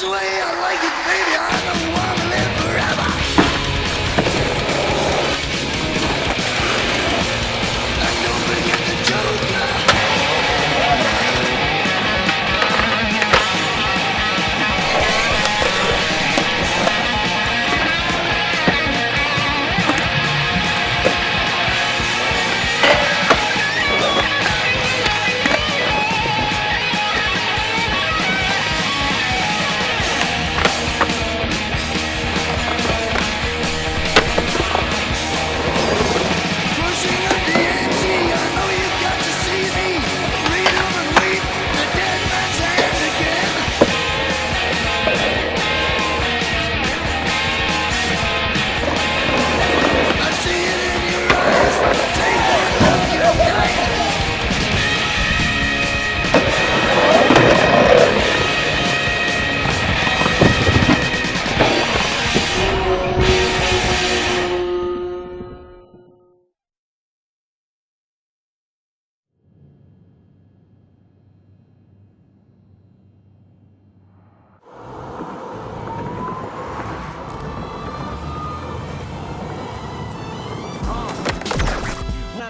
the way I like it, baby. I don't want to live forever. And don't forget the Joker.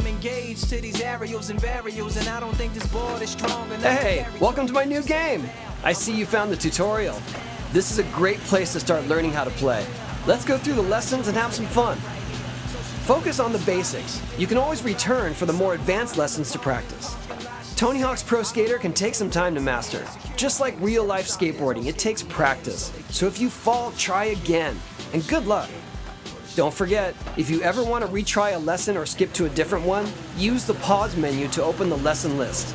Engaged to these aerials and varials, and I don't think this board is strong enough. Hey, welcome to my new game. I see you found the tutorial. This is a great place to start learning how to play. Let's go through the lessons and have some fun. Focus on the basics. You can always return for the more advanced lessons to practice. Tony Hawk's Pro Skater can take some time to master. Just like real-life skateboarding, it takes practice. So if you fall, try again, and good luck. Don't forget, if you ever want to retry a lesson or skip to a different one, use the pause menu to open the lesson list.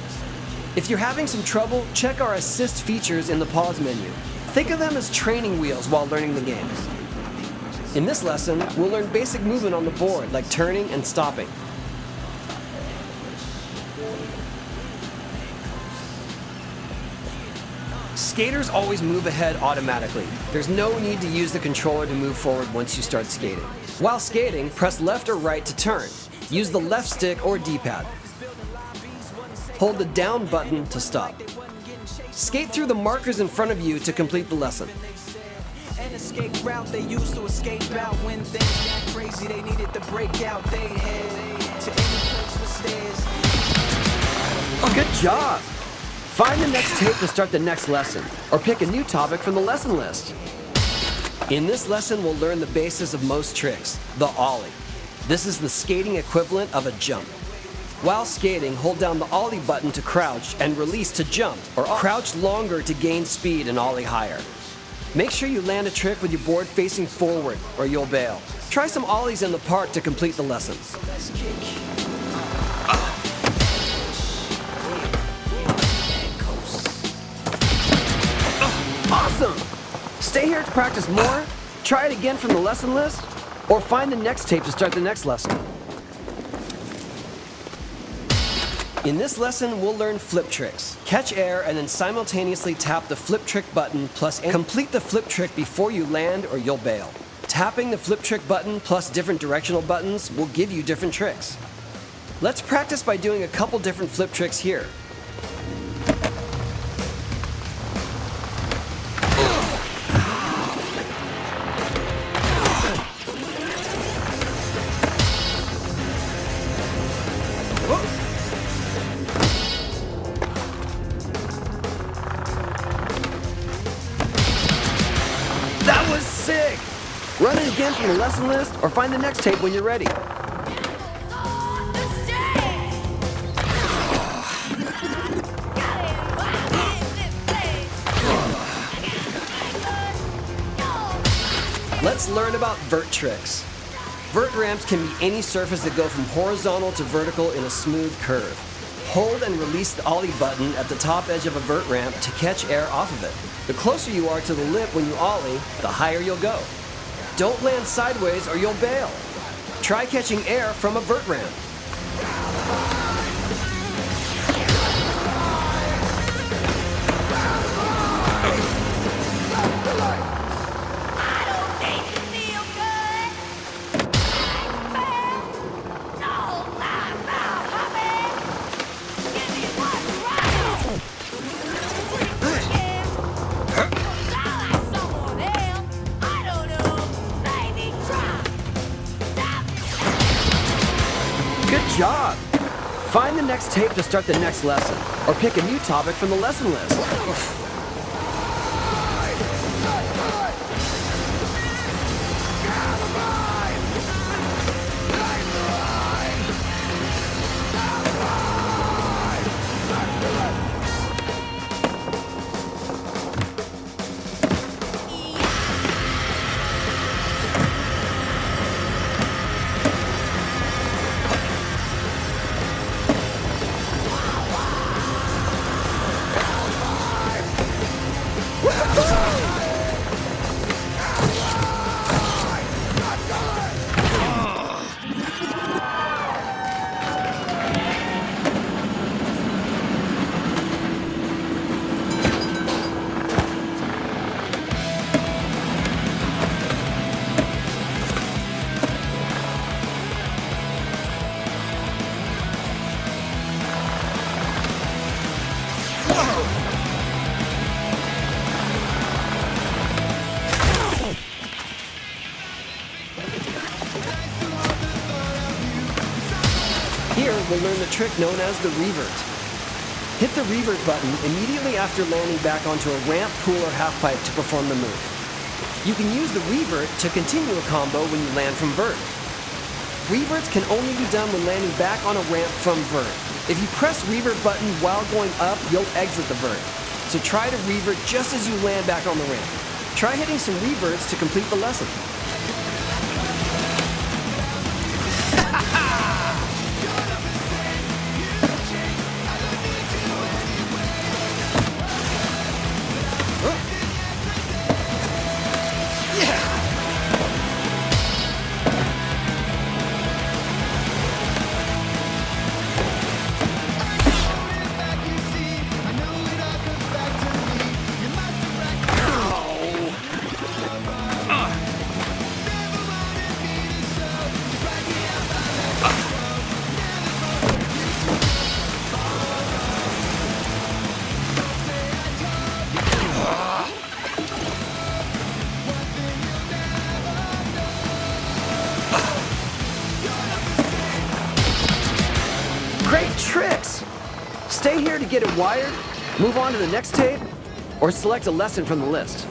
If you're having some trouble, check our assist features in the pause menu. Think of them as training wheels while learning the games. In this lesson, we'll learn basic movement on the board, like turning and stopping. Skaters always move ahead automatically. There's no need to use the controller to move forward once you start skating. While skating, press left or right to turn. Use the left stick or D-pad. Hold the down button to stop. Skate through the markers in front of you to complete the lesson. An escape route they used to escape out when things got crazy. They needed to break out. They head to any place with stairs. Good job! Find the next tape to start the next lesson, or pick a new topic from the lesson list. In this lesson, we'll learn the basis of most tricks, the ollie. This is the skating equivalent of a jump. While skating, hold down the ollie button to crouch and release to jump, or crouch longer to gain speed and ollie higher. Make sure you land a trick with your board facing forward, or you'll bail. Try some ollies in the park to complete the lesson. Awesome! Stay here to practice more, try it again from the lesson list, or find the next tape to start the next lesson. In this lesson, we'll learn flip tricks. Catch air and then simultaneously tap the flip trick button plus complete the flip trick before you land or you'll bail. Tapping the flip trick button plus different directional buttons will give you different tricks. Let's practice by doing a couple different flip tricks here. That was sick! Run it again from the lesson list or find the next tape when you're ready. Let's learn about vert tricks. Vert ramps can be any surface that go from horizontal to vertical in a smooth curve. Hold and release the ollie button at the top edge of a vert ramp to catch air off of it. The closer you are to the lip when you ollie, the higher you'll go. Don't land sideways or you'll bail. Try catching air from a vert ramp. next tape to start the next lesson, or pick a new topic from the lesson list. Here, we'll learn the trick known as the revert. Hit the revert button immediately after landing back onto a ramp, pool, or half pipe to perform the move. You can use the revert to continue a combo when you land from vert. Reverts can only be done when landing back on a ramp from vert. If you press revert button while going up, you'll exit the vert. So try to revert just as you land back on the ramp. Try hitting some reverts to complete the lesson. Great tricks! Stay here to get it wired, move on to the next tape, or select a lesson from the list.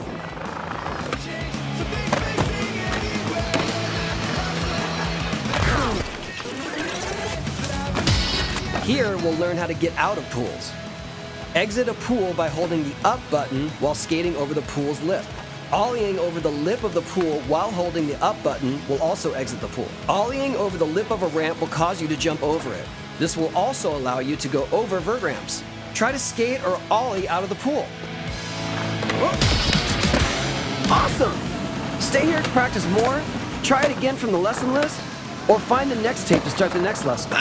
Here, we'll learn how to get out of pools. Exit a pool by holding the up button while skating over the pool's lip. Ollieing over the lip of the pool while holding the up button will also exit the pool. Ollieing over the lip of a ramp will cause you to jump over it. This will also allow you to go over vert ramps. Try to skate or ollie out of the pool. Awesome! Stay here to practice more, try it again from the lesson list, or find the next tape to start the next lesson.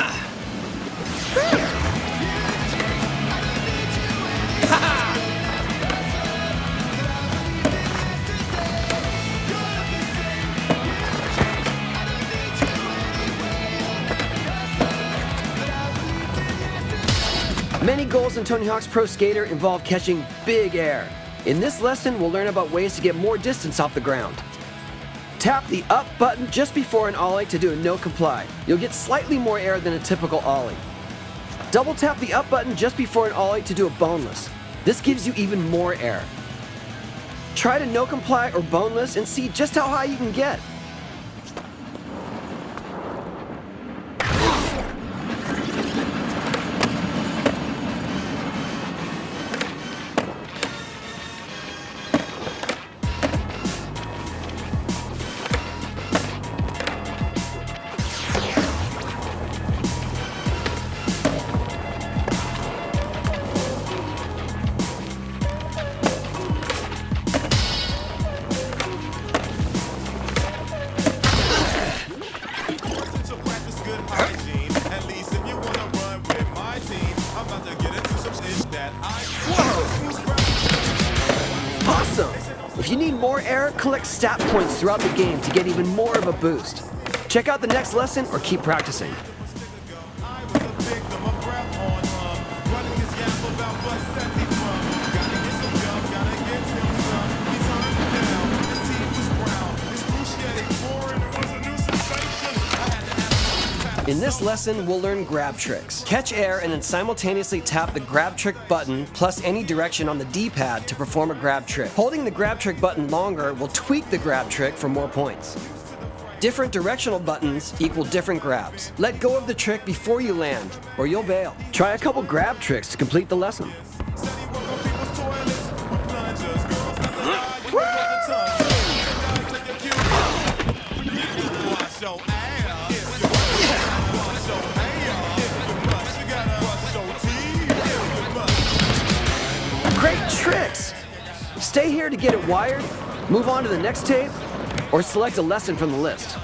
Many goals in Tony Hawk's Pro Skater involve catching big air. In this lesson, we'll learn about ways to get more distance off the ground. Tap the up button just before an ollie to do a no comply. You'll get slightly more air than a typical ollie. Double tap the up button just before an ollie to do a boneless. This gives you even more air. Try to no comply or boneless and see just how high you can get. Awesome! If you need more air, collect stat points throughout the game to get even more of a boost. Check out the next lesson or keep practicing. In this lesson, we'll learn grab tricks. Catch air and then simultaneously tap the grab trick button plus any direction on the D-pad to perform a grab trick. Holding the grab trick button longer will tweak the grab trick for more points. Different directional buttons equal different grabs. Let go of the trick before you land, or you'll bail. Try a couple grab tricks to complete the lesson. Great tricks! Stay here to get it wired, move on to the next tape, or select a lesson from the list.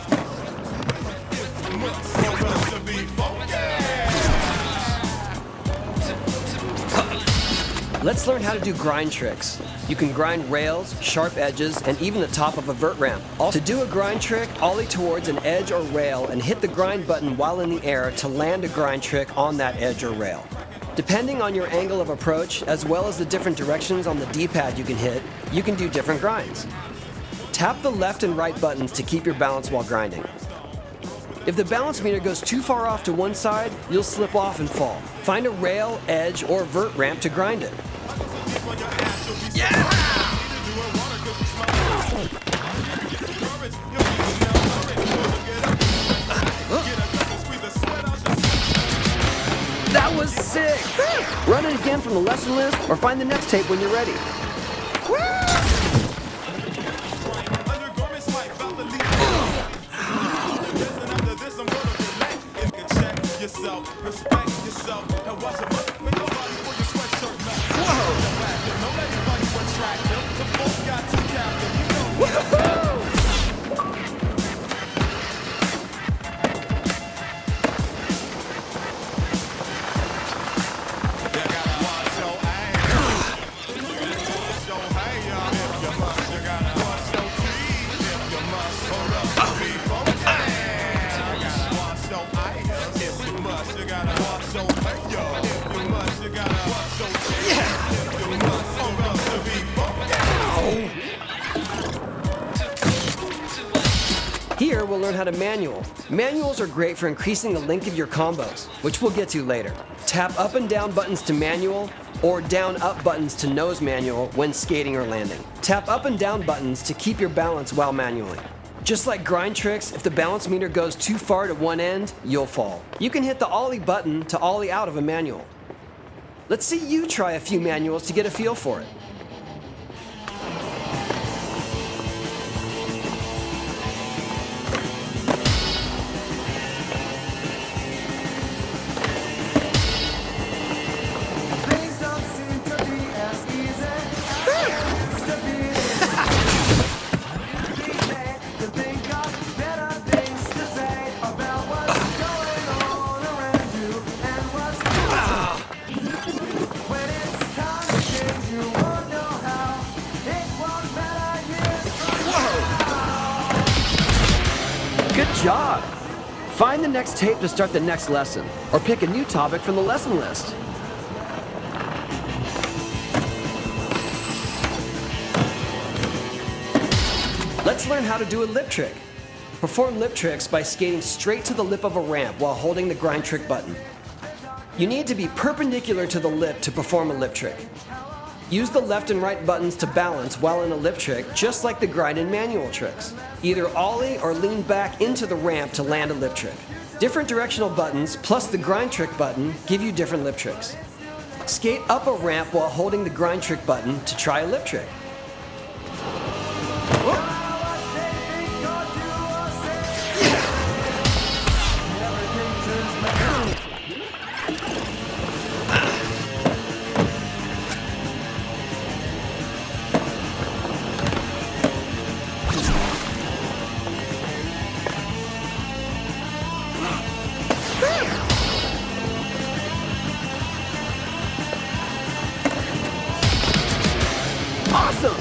Let's learn how to do grind tricks. You can grind rails, sharp edges, and even the top of a vert ramp. Also, to do a grind trick, ollie towards an edge or rail and hit the grind button while in the air to land a grind trick on that edge or rail. Depending on your angle of approach, as well as the different directions on the D-pad you can hit, you can do different grinds. Tap the left and right buttons to keep your balance while grinding. If the balance meter goes too far off to one side, you'll slip off and fall. Find a rail, edge, or vert ramp to grind it. That was sick! Run it again from the lesson list or find the next tape when you're ready. Here, we'll learn how to manual. Manuals are great for increasing the length of your combos, which we'll get to later. Tap up and down buttons to manual, or down-up buttons to nose manual when skating or landing. Tap up and down buttons to keep your balance while manualing. Just like grind tricks, if the balance meter goes too far to one end, you'll fall. You can hit the ollie button to ollie out of a manual. Let's see you try a few manuals to get a feel for it. Good job! Find the next tape to start the next lesson, or pick a new topic from the lesson list. Let's learn how to do a lip trick. Perform lip tricks by skating straight to the lip of a ramp while holding the grind trick button. You need to be perpendicular to the lip to perform a lip trick. Use the left and right buttons to balance while in a lip trick, just like the grind and manual tricks. Either ollie or lean back into the ramp to land a lip trick. Different directional buttons plus the grind trick button give you different lip tricks. Skate up a ramp while holding the grind trick button to try a lip trick. Awesome!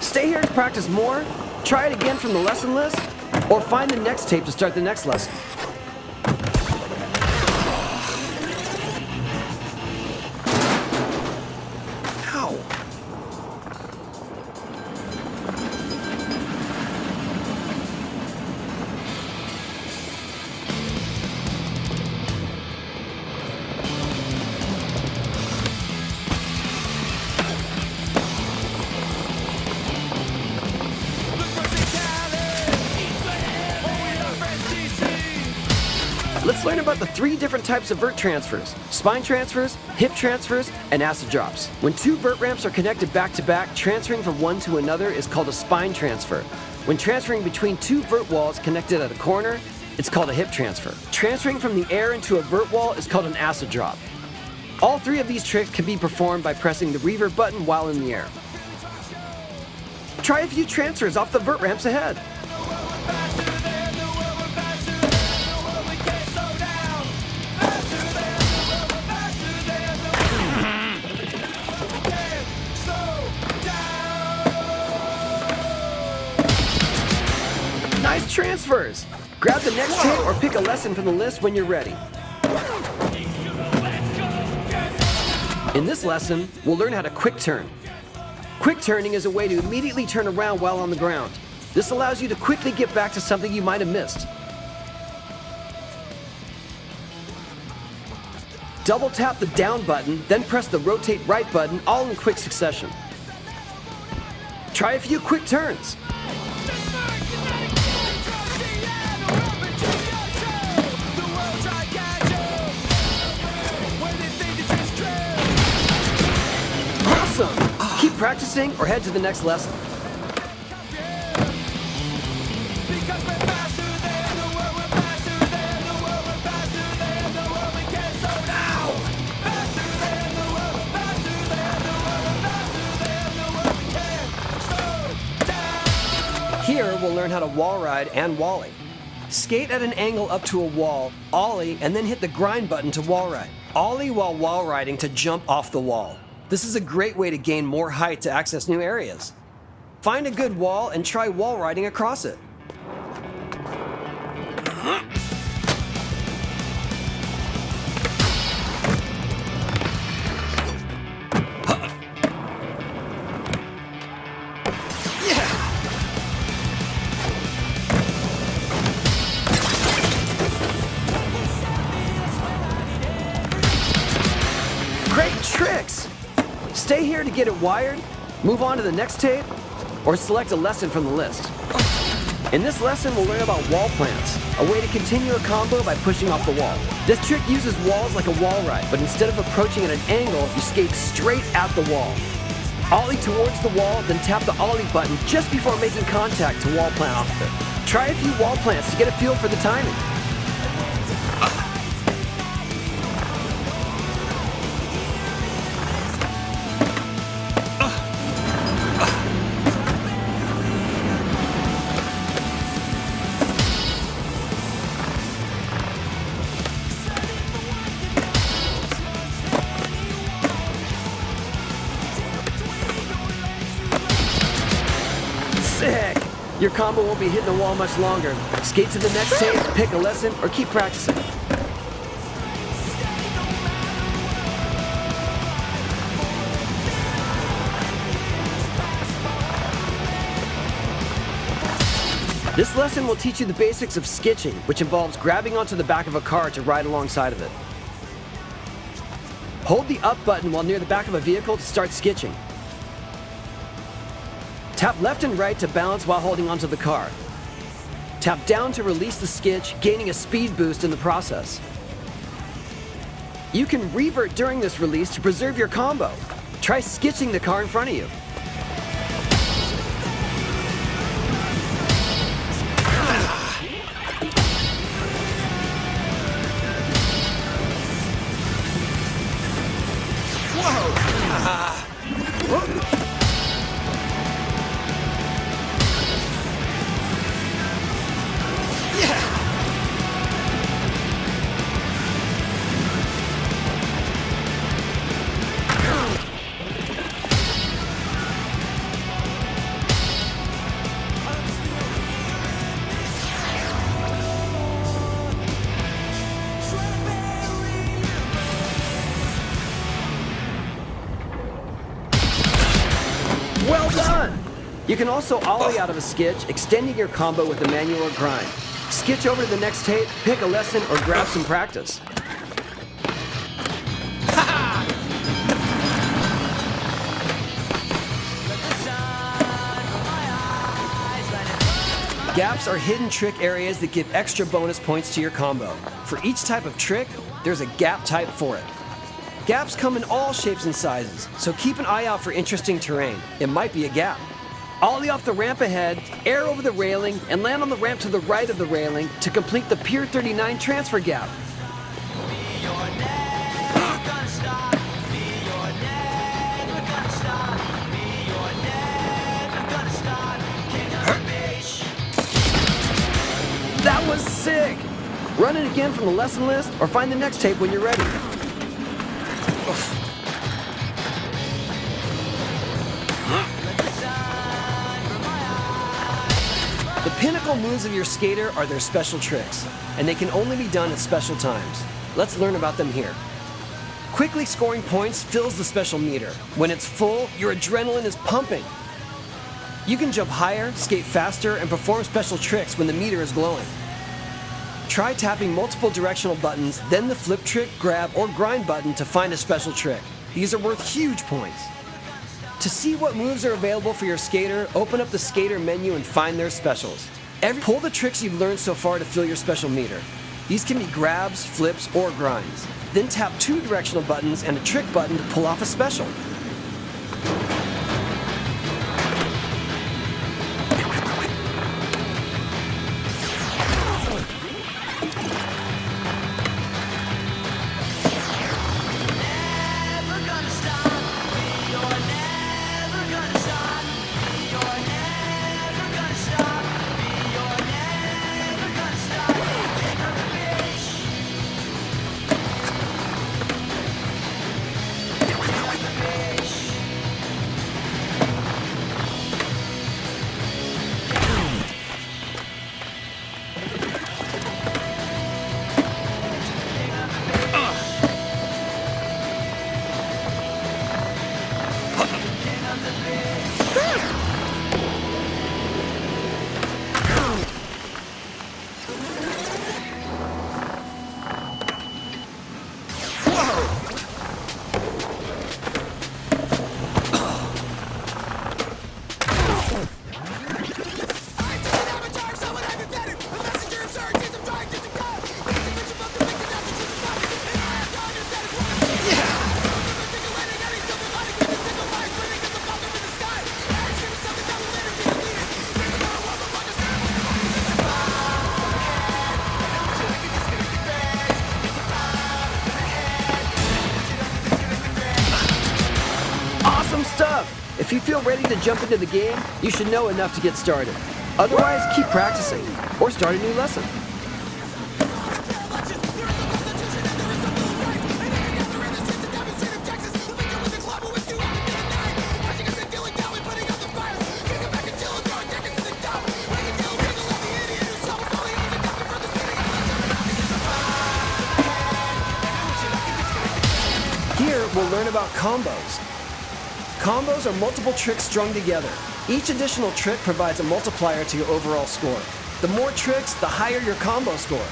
Stay here to practice more, try it again from the lesson list, or find the next tape to start the next lesson. Ow! learn about the 3 different types of vert transfers: spine transfers, hip transfers, and acid drops. When 2 vert ramps are connected back to back, transferring from one to another is called a spine transfer. When transferring between 2 vert walls connected at a corner, it's called a hip transfer. Transferring from the air into a vert wall is called an acid drop. All 3 of these tricks can be performed by pressing the revert button while in the air. Try a few transfers off the vert ramps ahead. Nice transfers! Grab the next tape or pick a lesson from the list when you're ready. In this lesson, we'll learn how to quick turn. Quick turning is a way to immediately turn around while on the ground. This allows you to quickly get back to something you might have missed. Double tap the down button, then press the rotate right button, all in quick succession. Try a few quick turns. Awesome! Keep practicing or head to the next lesson. Here we'll learn how to wall ride and wally. Skate at an angle up to a wall, ollie, and then hit the grind button to wall ride. Ollie while wall riding to jump off the wall. This is a great way to gain more height to access new areas. Find a good wall and try wall riding across it. Great tricks! Stay here to get it wired, move on to the next tape, or select a lesson from the list. In this lesson, we'll learn about wall plants, a way to continue a combo by pushing off the wall. This trick uses walls like a wall ride, but instead of approaching at an angle, you skate straight at the wall. Ollie towards the wall, then tap the ollie button just before making contact to wall plant off of it. Try a few wall plants to get a feel for the timing. Sick! Your combo won't be hitting the wall much longer. Skate to the next tape, pick a lesson, or keep practicing. This lesson will teach you the basics of skitching, which involves grabbing onto the back of a car to ride alongside of it. Hold the up button while near the back of a vehicle to start skitching. Tap left and right to balance while holding onto the car. Tap down to release the skitch, gaining a speed boost in the process. You can revert during this release to preserve your combo. Try skitching the car in front of you. Well done! You can also ollie out of a skitch, extending your combo with a manual or grind. Skitch over to the next tape, pick a lesson, or grab some practice. Gaps are hidden trick areas that give extra bonus points to your combo. For each type of trick, there's a gap type for it. Gaps come in all shapes and sizes, so keep an eye out for interesting terrain. It might be a gap. Ollie off the ramp ahead, air over the railing, and land on the ramp to the right of the railing to complete the Pier 39 transfer gap. That was sick! Run it again from the lesson list or find the next tape when you're ready. The pinnacle moves of your skater are their special tricks, and they can only be done at special times. Let's learn about them here. Quickly scoring points fills the special meter. When it's full, your adrenaline is pumping. You can jump higher, skate faster, and perform special tricks when the meter is glowing. Try tapping multiple directional buttons, then the flip trick, grab, or grind button to find a special trick. These are worth huge points. To see what moves are available for your skater, open up the skater menu and find their specials. Pull the tricks you've learned so far to fill your special meter. These can be grabs, flips, or grinds. Then tap 2 directional buttons and a trick button to pull off a special. If you feel ready to jump into the game, you should know enough to get started. Otherwise, keep practicing or start a new lesson. Here, we'll learn about combos. Combos are multiple tricks strung together. Each additional trick provides a multiplier to your overall score. The more tricks, the higher your combo score.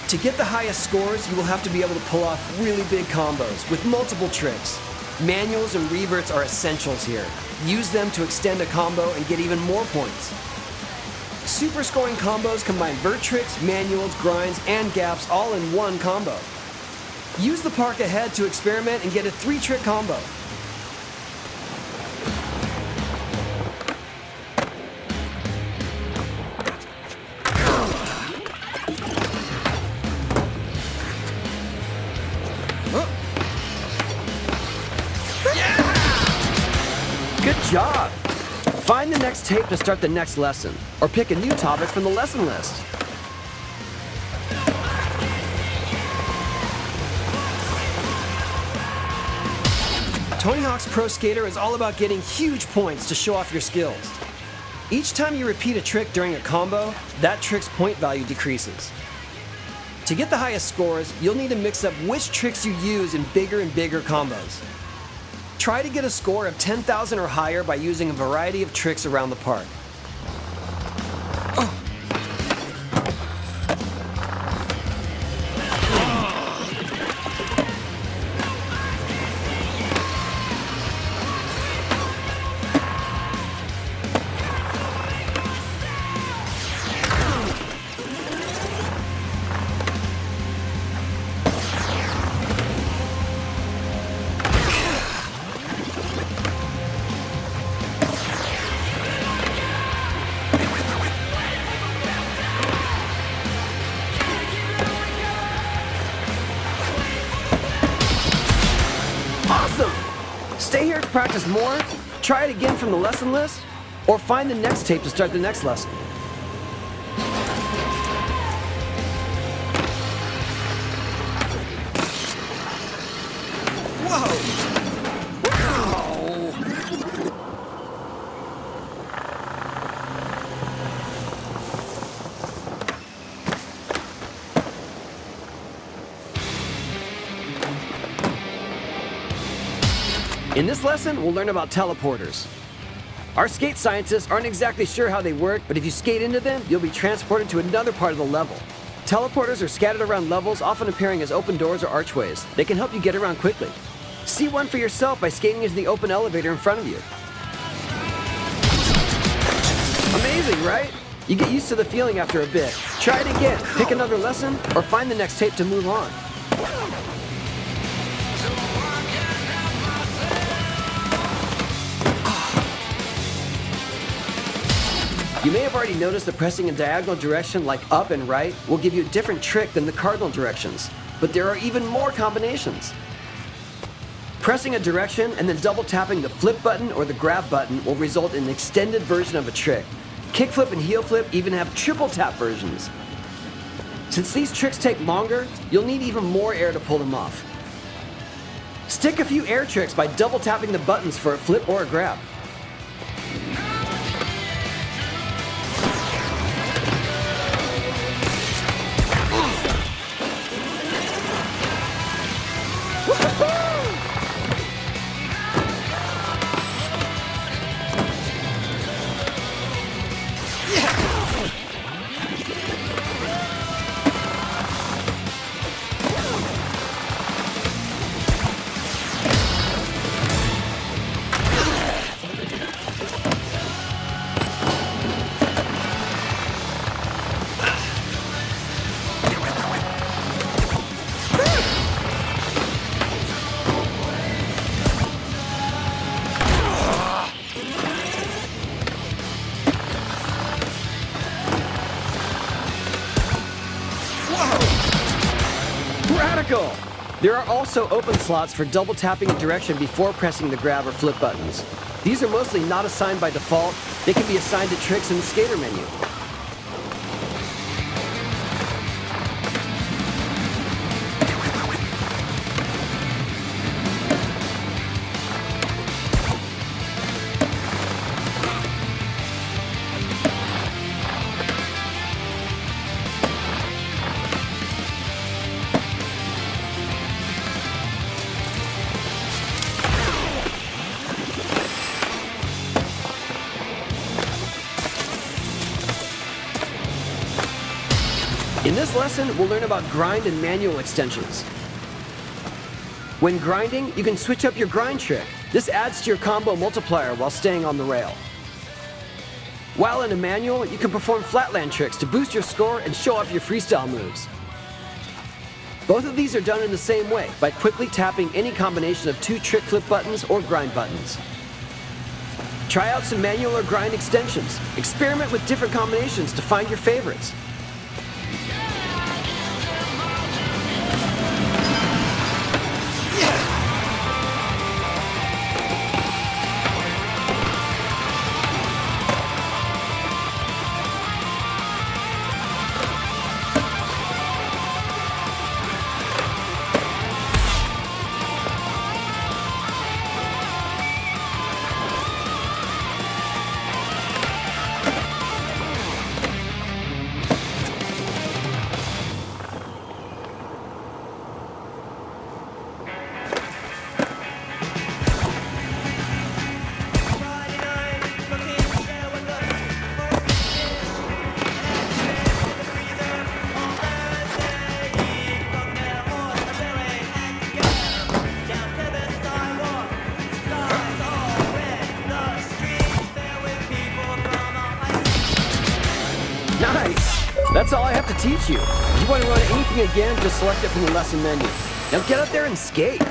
To get the highest scores, you will have to be able to pull off really big combos with multiple tricks. Manuals and reverts are essentials here. Use them to extend a combo and get even more points. Super scoring combos combine vert tricks, manuals, grinds, and gaps all in one combo. Use the park ahead to experiment and get a 3-trick combo. Good job! Find the next tape to start the next lesson, or pick a new topic from the lesson list. Tony Hawk's Pro Skater is all about getting huge points to show off your skills. Each time you repeat a trick during a combo, that trick's point value decreases. To get the highest scores, you'll need to mix up which tricks you use in bigger and bigger combos. Try to get a score of 10,000 or higher by using a variety of tricks around the park. practice more? Try it again from the lesson list? Or find the next tape to start the next lesson. In this lesson, we'll learn about teleporters. Our skate scientists aren't exactly sure how they work, but if you skate into them, you'll be transported to another part of the level. Teleporters are scattered around levels, often appearing as open doors or archways. They can help you get around quickly. See one for yourself by skating into the open elevator in front of you. Amazing, right? You get used to the feeling after a bit. Try it again, pick another lesson, or find the next tape to move on. You may have already noticed that pressing a diagonal direction like up and right will give you a different trick than the cardinal directions, but there are even more combinations. Pressing a direction and then double tapping the flip button or the grab button will result in an extended version of a trick. Kickflip and heel flip even have triple tap versions. Since these tricks take longer, you'll need even more air to pull them off. Stick a few air tricks by double tapping the buttons for a flip or a grab. Radical! There are also open slots for double tapping a direction before pressing the grab or flip buttons. These are mostly not assigned by default. They can be assigned to tricks in the skater menu. In this lesson, we'll learn about grind and manual extensions. When grinding, you can switch up your grind trick. This adds to your combo multiplier while staying on the rail. While in a manual, you can perform flatland tricks to boost your score and show off your freestyle moves. Both of these are done in the same way, by quickly tapping any combination of two trick flip buttons or grind buttons. Try out some manual or grind extensions. Experiment with different combinations to find your favorites. Nice! That's all I have to teach you. If you want to run anything again, just select it from the lesson menu. Now get out there and skate!